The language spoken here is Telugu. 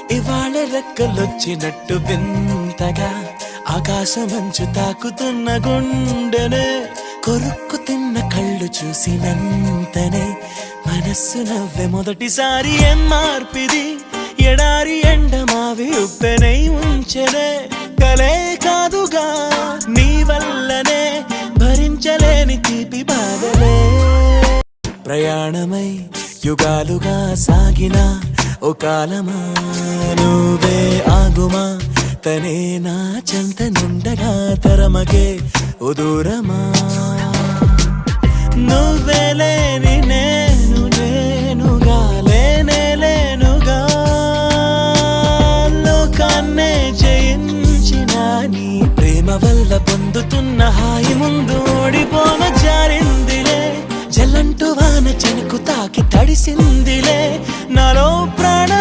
ఇవాళ రెక్కలొచ్చినట్టు వింతగా ఆకాశమంచు తాకుతున్న గుండెనే కొరుక్కు తిన్న కళ్ళు చూసినంతనే మనస్సు నవ్వే మొదటిసారి ఏం మార్పిది ఎడారి ఎండమావి ఉప్పెనై ఉంచెనే కలే కాదుగా నీ వల్లనే భరించలేని తీపి బాధలే ప్రయాణమై యుగాలుగా సాగిన ఓ కాలమా నువ్వే ఆగుమా తనే నా చెంత నుండగా తరమకే ఓ దూరమా నువ్వే లేని నేను నేనుగా లేనే లేనుగా లోకాన్నే జయించిన నీ ప్రేమ వల్ల పొందుతున్న హాయి ముందు ఓడిపోన జారిందిలే జల్లంటూ వాన చెనుకు తాకి తడిసిందిలే నాలో ప్రాణ